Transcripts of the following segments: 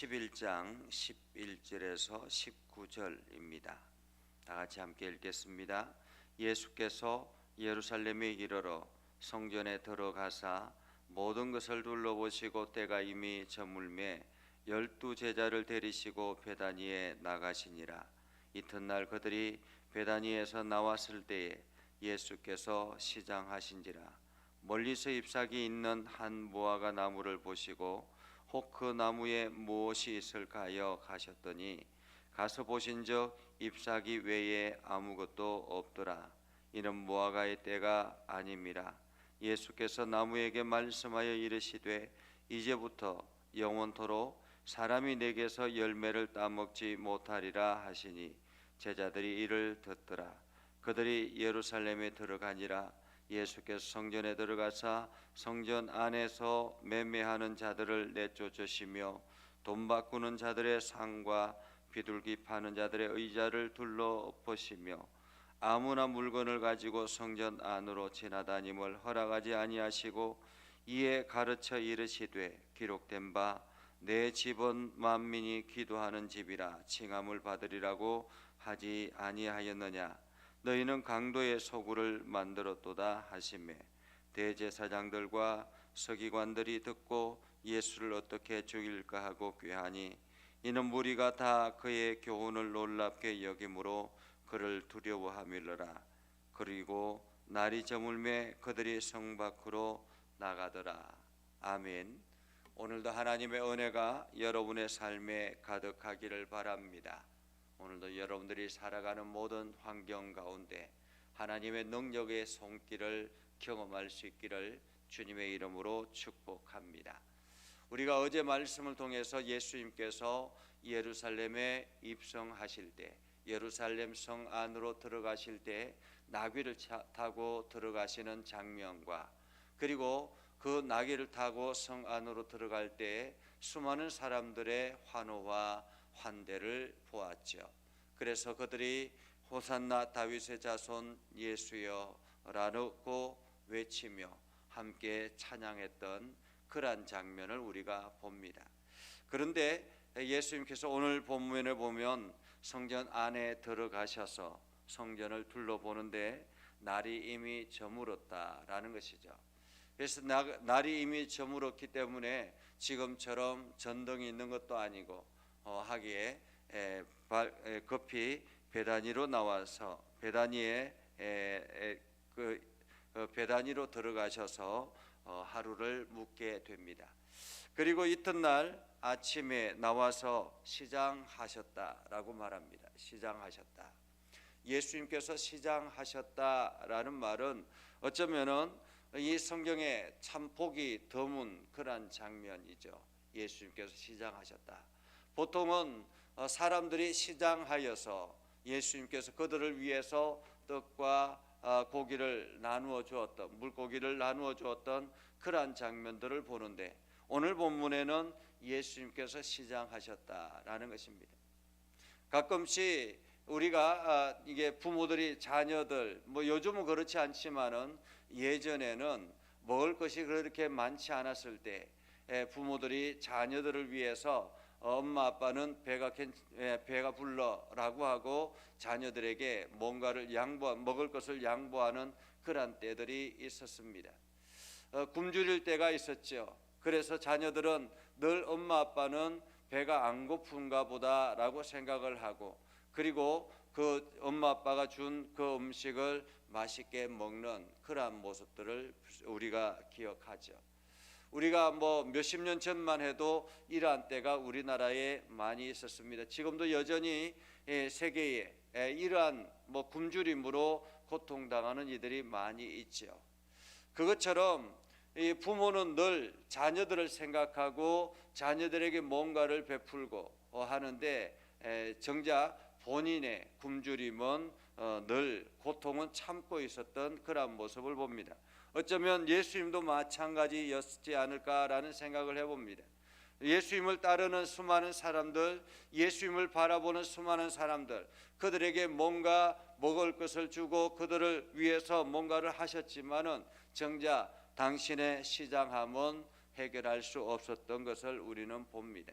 11장 11절에서 19절입니다. 다 같이 함께 읽겠습니다. 예수께서 예루살렘에 이르러 성전에 들어가사 모든 것을 둘러보시고 때가 이미 저물매 12 제자를 데리시고 베다니에 나가시니라. 이튿날 그들이 베다니에서 나왔을 때에 예수께서 시장하신지라. 멀리서 잎사귀 있는 한 무화과 나무를 보시고 혹 그 나무에 무엇이 있을까 하여 가셨더니 가서 보신즉 잎사귀 외에 아무것도 없더라. 이는 무화과의 때가 아님이라. 예수께서 나무에게 말씀하여 이르시되 이제부터 영원토록 사람이 내게서 열매를 따먹지 못하리라 하시니 제자들이 이를 듣더라. 그들이 예루살렘에 들어가니라. 예수께서 성전에 들어가사 성전 안에서 매매하는 자들을 내쫓으시며 돈 바꾸는 자들의 상과 비둘기 파는 자들의 의자를 둘러보시며 아무나 물건을 가지고 성전 안으로 지나다님을 허락하지 아니하시고 이에 가르쳐 이르시되 기록된 바 내 집은 만민이 기도하는 집이라 칭함을 받으리라고 하지 아니하였느냐. 너희는 강도의 소굴을 만들었도다 하시매 대제사장들과 서기관들이 듣고 예수를 어떻게 죽일까 하고 꾀하니 이는 무리가 다 그의 교훈을 놀랍게 여김으로 그를 두려워하밀러라. 그리고 날이 저물매 그들이 성 밖으로 나가더라. 아멘. 오늘도 하나님의 은혜가 여러분의 삶에 가득하기를 바랍니다. 오늘도 여러분들이 살아가는 모든 환경 가운데 하나님의 능력의 손길을 경험할 수 있기를 주님의 이름으로 축복합니다. 우리가 어제 말씀을 통해서 예수님께서 예루살렘에 입성하실 때, 예루살렘 성 안으로 들어가실 때 나귀를 타고 들어가시는 장면과 그리고 그 나귀를 타고 성 안으로 들어갈 때 수많은 사람들의 환호와 환대를 보았죠. 그래서 그들이 호산나 다윗의 자손 예수여라고 외치며 함께 찬양했던 그러한 장면을 우리가 봅니다. 그런데 예수님께서 오늘 본문에 보면 성전 안에 들어가셔서 성전을 둘러보는데 날이 이미 저물었다라는 것이죠. 그래서 날이 이미 저물었기 때문에 지금처럼 전등이 있는 것도 아니고 하기에 급히 베다니로 나와서 베다니로 들어가셔서 하루를 묵게 됩니다. 그리고 이튿날 아침에 나와서 시장하셨다라고 말합니다. 시장하셨다. 예수님께서 시장하셨다라는 말은 어쩌면은 이 성경에 참 보기 드문 그런 장면이죠. 예수님께서 시장하셨다. 보통은 사람들이 시장하여서 예수님께서 그들을 위해서 떡과 고기를 나누어 주었던, 물고기를 나누어 주었던 그러한 장면들을 보는데 오늘 본문에는 예수님께서 시장하셨다라는 것입니다. 가끔씩 우리가 이게 부모들이 자녀들 요즘은 그렇지 않지만은 예전에는 먹을 것이 그렇게 많지 않았을 때 부모들이 자녀들을 위해서 엄마 아빠는 배가 불러라고 하고 자녀들에게 뭔가를 먹을 것을 양보하는 그런 때들이 있었습니다. 굶주릴 때가 있었죠. 그래서 자녀들은 늘 엄마 아빠는 배가 안 고픈가 보다라고 생각을 하고 그리고 그 엄마 아빠가 준 그 음식을 맛있게 먹는 그러한 모습들을 우리가 기억하죠. 우리가 몇십 년 전만 해도 이러한 때가 우리나라에 많이 있었습니다. 지금도 여전히 세계에 이러한 굶주림으로 고통당하는 이들이 많이 있죠. 그것처럼 이 부모는 늘 자녀들을 생각하고 자녀들에게 뭔가를 베풀고 하는데 정작 본인의 굶주림은 늘 고통은 참고 있었던 그런 모습을 봅니다. 어쩌면 예수님도 마찬가지였지 않을까라는 생각을 해봅니다. 예수님을 따르는 수많은 사람들, 예수님을 바라보는 수많은 사람들, 그들에게 뭔가 먹을 것을 주고 그들을 위해서 뭔가를 하셨지만은 정작 당신의 시장함은 해결할 수 없었던 것을 우리는 봅니다.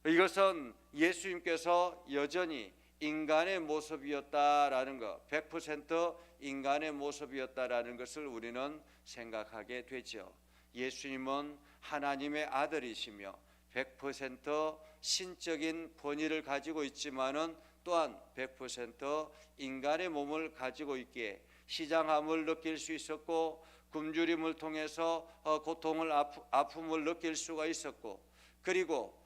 이것은 예수님께서 여전히 인간의 모습이었다라는 것, 100% 인간의 모습이었다라는 것을 우리는 생각하게 되죠. 예수님은 하나님의 아들이시며 100% 신적인 본의를 가지고 있지만은 또한 100% 인간의 몸을 가지고 있기에 시장함을 느낄 수 있었고, 굶주림을 통해서 고통을 아픔을 느낄 수가 있었고, 그리고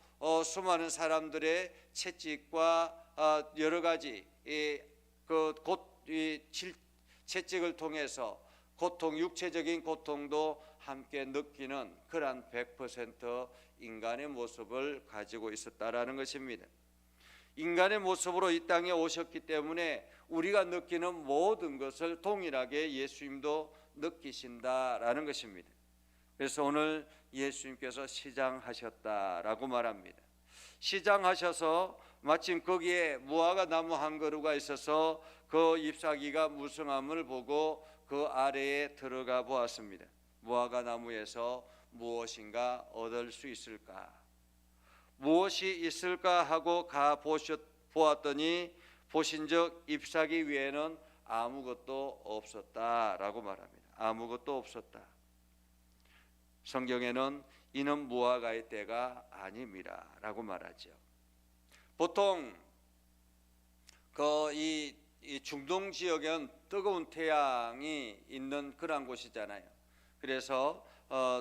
수많은 사람들의 채찍과 여러 가지 채찍을 통해서 고통, 육체적인 고통도 함께 느끼는 그러한 100% 인간의 모습을 가지고 있었다라는 것입니다. 인간의 모습으로 이 땅에 오셨기 때문에 우리가 느끼는 모든 것을 동일하게 예수님도 느끼신다라는 것입니다. 그래서 오늘 예수님께서 시장하셨다라고 말합니다. 시장하셔서 마침 거기에 무화과 나무 한 그루가 있어서 그 잎사귀가 무성함을 보고 그 아래에 들어가 보았습니다. 무화과 나무에서 무엇인가 얻을 수 있을까? 무엇이 있을까 하고 가 보았더니 보신즉 잎사귀 위에는 아무것도 없었다라고 말합니다. 아무것도 없었다. 성경에는 이는 무화과의 때가 아님이라라고 말하죠. 보통 이 중동 지역은 뜨거운 태양이 있는 그런 곳이잖아요. 그래서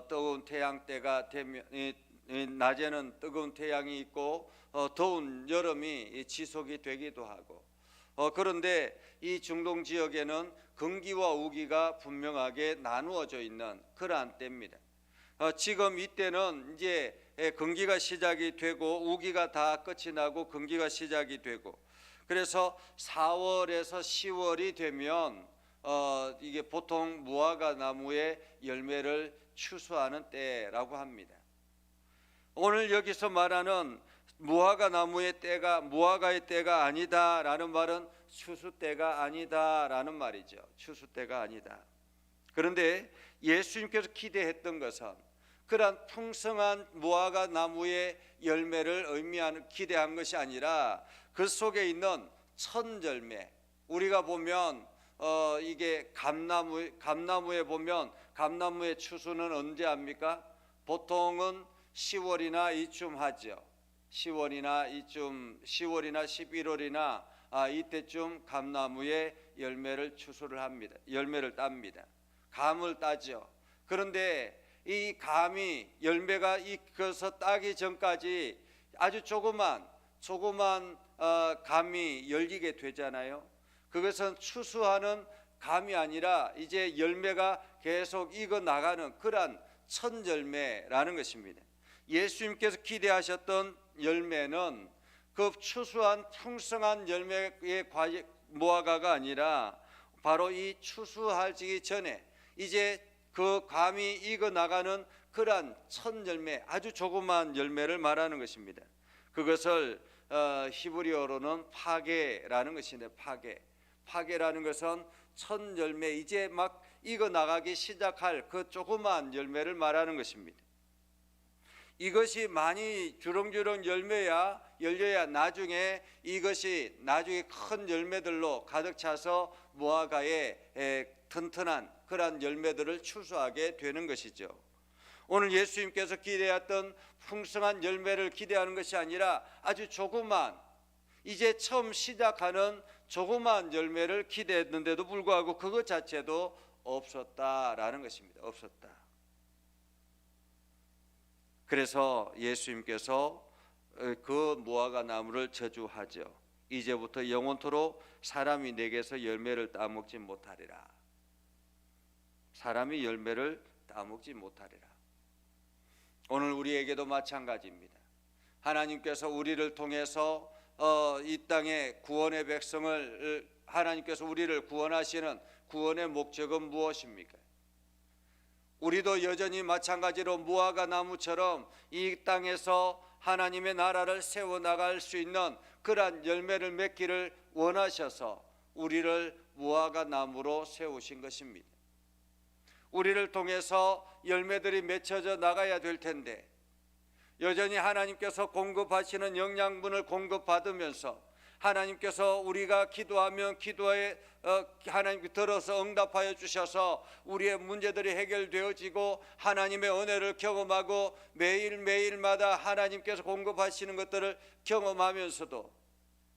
뜨거운 태양 때가 되면 낮에는 뜨거운 태양이 있고 더운 여름이 지속이 되기도 하고, 그런데 이 중동 지역에는 건기와 우기가 분명하게 나누어져 있는 그러한 때입니다. 지금 이때는 이제 건기가 시작이 되고 우기가 다 끝이 나고 건기가 시작이 되고, 그래서 4월에서 10월이 되면 이게 보통 무화과 나무의 열매를 추수하는 때라고 합니다. 오늘 여기서 말하는 무화과 나무의 때가 무화과의 때가 아니다라는 말은 추수 때가 아니다라는 말이죠. 추수 때가 아니다. 그런데 예수님께서 기대했던 것은 그러한 풍성한 무화과 나무의 열매를 의미하는 기대한 것이 아니라 그 속에 있는 첫 열매, 우리가 보면 이게 감나무에 보면 감나무의 추수는 언제 합니까? 보통은 10월이나 이쯤 하죠. 10월이나 11월이나 이때쯤 감나무에 열매를 추수를 합니다. 열매를 땁니다. 감을 따죠. 그런데 이 감이 열매가 익어서 따기 전까지 아주 조그만 감이 열리게 되잖아요. 그것은 추수하는 감이 아니라 이제 열매가 계속 익어 나가는 그러한 첫 열매라는 것입니다. 예수님께서 기대하셨던 열매는 그 추수한 풍성한 열매의 무화과가 아니라 바로 이 추수하기 전에 이제 그 감이 익어 나가는 그러한 첫 열매, 아주 조그마한 열매를 말하는 것입니다. 그것을 히브리어로는 파게라는 것인데, 파게라는 것은 첫 열매, 이제 막 익어 나가기 시작할 그 조그마한 열매를 말하는 것입니다. 이것이 많이 주렁주렁 열려야 나중에 이것이 나중에 큰 열매들로 가득 차서 무화과의 튼튼한 그러한 열매들을 추수하게 되는 것이죠. 오늘 예수님께서 기대했던 풍성한 열매를 기대하는 것이 아니라 아주 조그만, 이제 처음 시작하는 조그만 열매를 기대했는데도 불구하고 그것 자체도 없었다라는 것입니다. 없었다. 그래서 예수님께서 그 무화과 나무를 저주하죠. 이제부터 영원토록 사람이 내게서 열매를 따먹지 못하리라. 사람이 열매를 따먹지 못하리라. 오늘 우리에게도 마찬가지입니다. 하나님께서 우리를 통해서 이 땅에 구원의 백성을, 하나님께서 우리를 구원하시는 구원의 목적은 무엇입니까? 우리도 여전히 마찬가지로 무화과 나무처럼 이 땅에서 하나님의 나라를 세워나갈 수 있는 그러한 열매를 맺기를 원하셔서 우리를 무화과 나무로 세우신 것입니다. 우리를 통해서 열매들이 맺혀져 나가야 될 텐데, 여전히 하나님께서 공급하시는 영양분을 공급받으면서 하나님께서 우리가 기도하면 기도에 하나님께 들어서 응답하여 주셔서 우리의 문제들이 해결되어지고 하나님의 은혜를 경험하고 매일매일마다 하나님께서 공급하시는 것들을 경험하면서도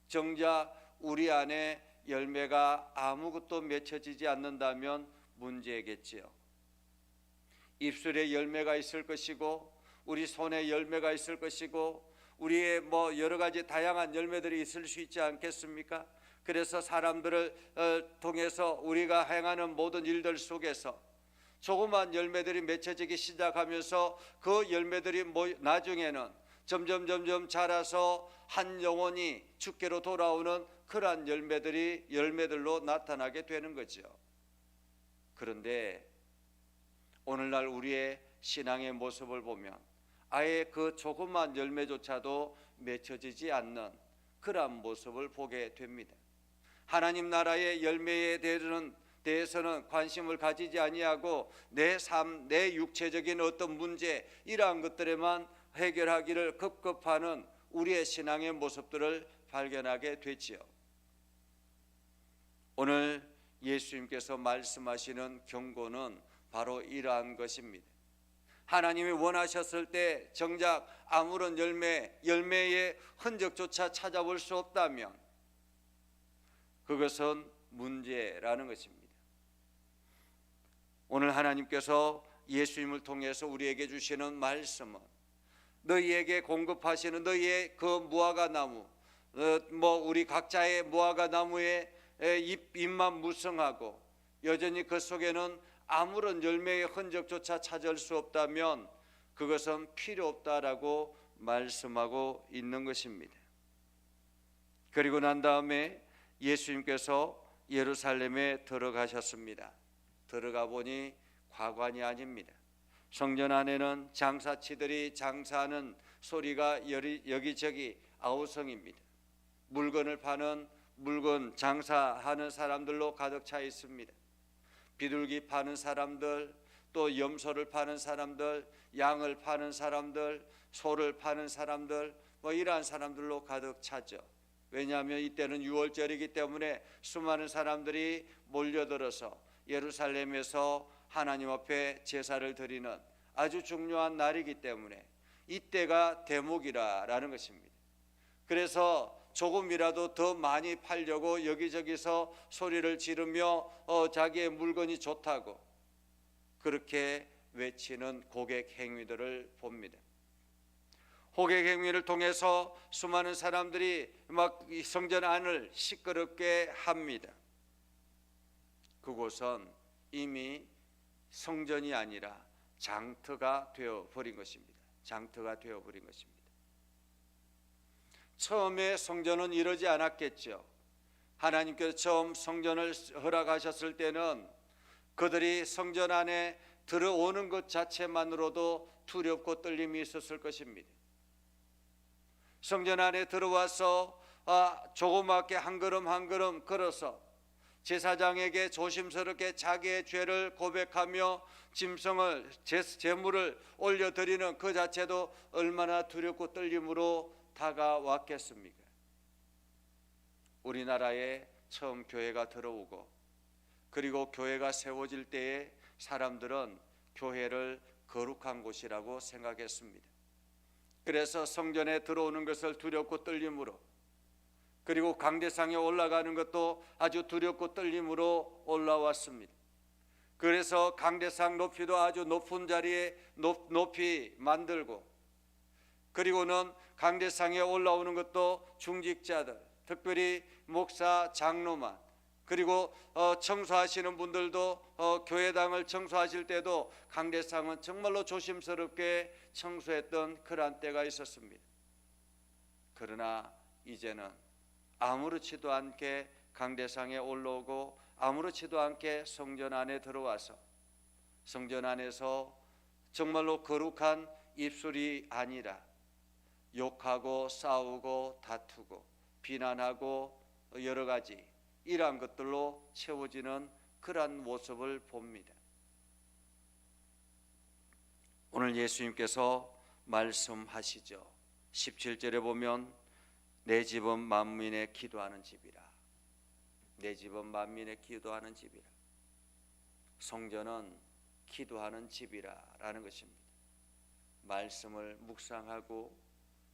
정작 우리 안에 열매가 아무것도 맺혀지지 않는다면 문제겠지요. 입술에 열매가 있을 것이고 우리 손에 열매가 있을 것이고 우리의 여러 가지 다양한 열매들이 있을 수 있지 않겠습니까? 그래서 사람들을 통해서 우리가 행하는 모든 일들 속에서 조그만 열매들이 맺혀지기 시작하면서 그 열매들이 나중에는 점점 자라서 한 영혼이 주께로 돌아오는 그러한 열매들로 나타나게 되는 거죠. 그런데 오늘날 우리의 신앙의 모습을 보면 아예 그 조그만 열매조차도 맺혀지지 않는 그러한 모습을 보게 됩니다. 하나님 나라의 열매에 대해서는 관심을 가지지 아니하고 내 삶, 내 육체적인 어떤 문제 이러한 것들에만 해결하기를 급급하는 우리의 신앙의 모습들을 발견하게 되지요. 오늘 예수님께서 말씀하시는 경고는 바로 이러한 것입니다. 하나님이 원하셨을 때 정작 아무런 열매의 흔적조차 찾아볼 수 없다면 그것은 문제라는 것입니다. 오늘 하나님께서 예수님을 통해서 우리에게 주시는 말씀은 너희에게 공급하시는 너희의 그 무화과나무, 우리 각자의 무화과나무의 잎만 무성하고 여전히 그 속에는 아무런 열매의 흔적조차 찾을 수 없다면 그것은 필요 없다라고 말씀하고 있는 것입니다. 그리고 난 다음에 예수님께서 예루살렘에 들어가셨습니다. 들어가 보니 과관이 아닙니다. 성전 안에는 장사치들이 장사하는 소리가 여기저기 아우성입니다. 물건을 파는 물건 장사하는 사람들로 가득 차 있습니다. 비둘기 파는 사람들, 또 염소를 파는 사람들, 양을 파는 사람들, 소를 파는 사람들, 이러한 사람들로 가득 차죠. 왜냐하면 이때는 유월절이기 때문에 수많은 사람들이 몰려들어서 예루살렘에서 하나님 앞에 제사를 드리는 아주 중요한 날이기 때문에 이때가 대목이라는 것입니다. 그래서 조금이라도 더 많이 팔려고 여기저기서 소리를 지르며 자기의 물건이 좋다고 그렇게 외치는 고객 행위들을 봅니다. 고객 행위를 통해서 수많은 사람들이 막 성전 안을 시끄럽게 합니다. 그곳은 이미 성전이 아니라 장터가 되어버린 것입니다. 장터가 되어버린 것입니다. 처음에 성전은 이러지 않았겠죠. 하나님께서 처음 성전을 허락하셨을 때는 그들이 성전 안에 들어오는 것 자체만으로도 두렵고 떨림이 있었을 것입니다. 성전 안에 들어와서 조그맣게 한 걸음 한 걸음 걸어서 제사장에게 조심스럽게 자기의 죄를 고백하며 짐승을 제물을 올려드리는 그 자체도 얼마나 두렵고 떨림으로 다가왔겠습니까? 우리나라에 처음 교회가 들어오고 그리고 교회가 세워질 때에 사람들은 교회를 거룩한 곳이라고 생각했습니다. 그래서 성전에 들어오는 것을 두렵고 떨림으로, 그리고 강대상에 올라가는 것도 아주 두렵고 떨림으로 올라왔습니다. 그래서 강대상 높이도 아주 높은 자리에 높이 만들고, 그리고는 강대상에 올라오는 것도 중직자들, 특별히 목사, 장로만, 그리고 청소하시는 분들도 교회당을 청소하실 때도 강대상은 정말로 조심스럽게 청소했던 그런 때가 있었습니다. 그러나 이제는 아무렇지도 않게 강대상에 올라오고 아무렇지도 않게 성전 안에 들어와서 성전 안에서 정말로 거룩한 입술이 아니라 욕하고 싸우고 다투고 비난하고 여러 가지 이러한 것들로 채워지는 그러한 모습을 봅니다. 오늘 예수님께서 말씀하시죠. 17절에 보면 내 집은 만민의 기도하는 집이라. 내 집은 만민의 기도하는 집이라. 성전은 기도하는 집이라라는 것입니다. 말씀을 묵상하고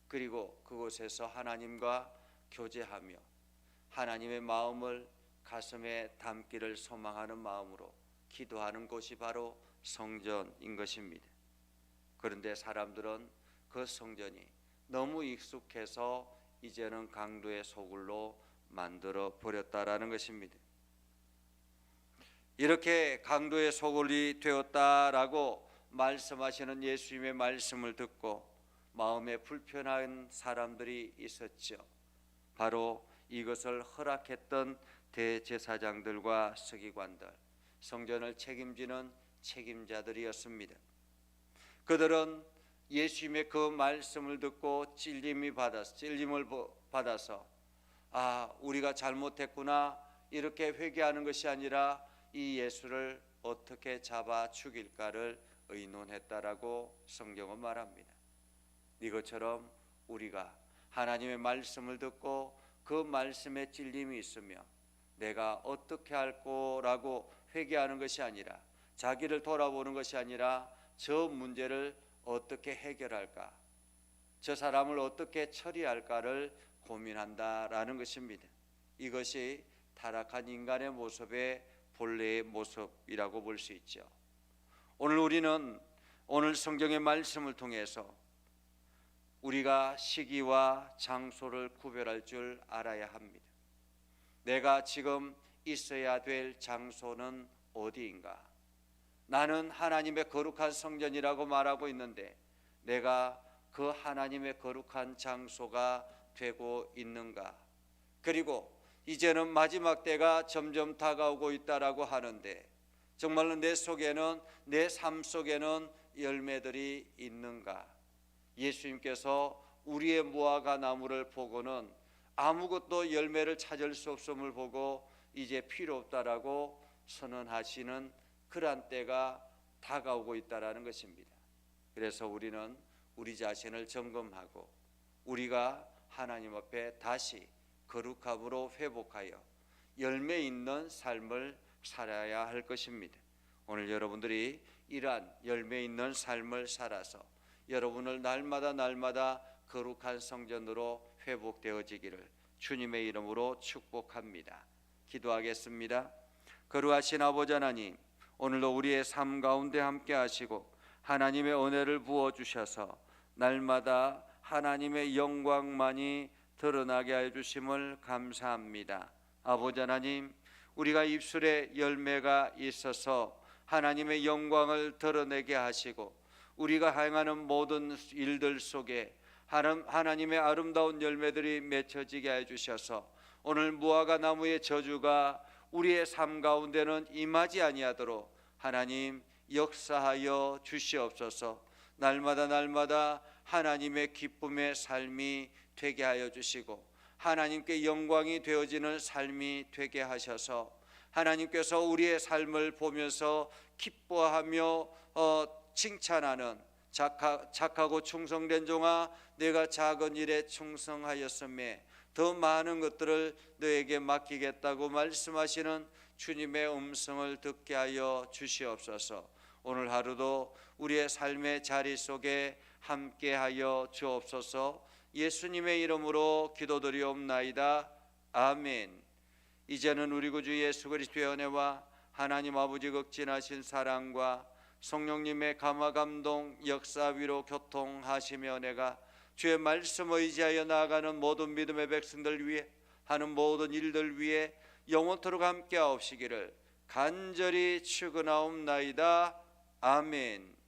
그리고 그곳에서 하나님과 교제하며 하나님의 마음을 가슴에 담기를 소망하는 마음으로 기도하는 곳이 바로 성전인 것입니다. 그런데 사람들은 그 성전이 너무 익숙해서 이제는 강도의 소굴로 만들어 버렸다라는 것입니다. 이렇게 강도의 소굴이 되었다라고 말씀하시는 예수님의 말씀을 듣고 마음에 불편한 사람들이 있었죠. 바로 이것을 허락했던 대제사장들과 서기관들, 성전을 책임지는 책임자들이었습니다. 그들은 예수님의 그 말씀을 듣고 찔림을 받아서 우리가 잘못했구나 이렇게 회개하는 것이 아니라 이 예수를 어떻게 잡아 죽일까를 의논했다라고 성경은 말합니다. 이것처럼 우리가 하나님의 말씀을 듣고 그 말씀에 찔림이 있으며 내가 어떻게 할 거라고 회개하는 것이 아니라, 자기를 돌아보는 것이 아니라 저 문제를 어떻게 해결할까, 저 사람을 어떻게 처리할까를 고민한다라는 것입니다. 이것이 타락한 인간의 모습의 본래의 모습이라고 볼 수 있죠. 오늘 성경의 말씀을 통해서 우리가 시기와 장소를 구별할 줄 알아야 합니다. 내가 지금 있어야 될 장소는 어디인가? 나는 하나님의 거룩한 성전이라고 말하고 있는데 내가 그 하나님의 거룩한 장소가 되고 있는가? 그리고 이제는 마지막 때가 점점 다가오고 있다라고 하는데 정말로 내 속에는, 내 삶 속에는 열매들이 있는가? 예수님께서 우리의 무화과 나무를 보고는 아무것도 열매를 찾을 수 없음을 보고 이제 필요 없다라고 선언하시는 그러한 때가 다가오고 있다라는 것입니다. 그래서 우리는 우리 자신을 점검하고 우리가 하나님 앞에 다시 거룩함으로 회복하여 열매 있는 삶을 살아야 할 것입니다. 오늘 여러분들이 이러한 열매 있는 삶을 살아서 여러분을 날마다 거룩한 성전으로 회복되어지기를 주님의 이름으로 축복합니다. 기도하겠습니다. 거룩하신 아버지 하나님, 오늘도 우리의 삶 가운데 함께 하시고 하나님의 은혜를 부어주셔서 날마다 하나님의 영광만이 드러나게 해주심을 감사합니다. 아버지 하나님, 우리가 입술에 열매가 있어서 하나님의 영광을 드러내게 하시고 우리가 행하는 모든 일들 속에 하나님의 아름다운 열매들이 맺혀지게 해주셔서 오늘 무화과 나무의 저주가 우리의 삶 가운데는 임하지 아니하도록 하나님 역사하여 주시옵소서. 날마다 하나님의 기쁨의 삶이 되게 하여 주시고 하나님께 영광이 되어지는 삶이 되게 하셔서 하나님께서 우리의 삶을 보면서 기뻐하며 칭찬하는 착하고 충성된 종아, 내가 작은 일에 충성하였음에 더 많은 것들을 너에게 맡기겠다고 말씀하시는 주님의 음성을 듣게 하여 주시옵소서. 오늘 하루도 우리의 삶의 자리 속에 함께하여 주옵소서. 예수님의 이름으로 기도드리옵나이다. 아멘. 이제는 우리 구주 예수 그리스도의 은혜와 하나님 아버지 극진하신 사랑과 성령님의 감화 감동 역사 위로 교통하시며 은혜가 주의 말씀 의지하여 나아가는 모든 믿음의 백성들 위해 하는 모든 일들 위해 영원토록 함께 하옵시기를 간절히 축원하옵나이다. 아멘.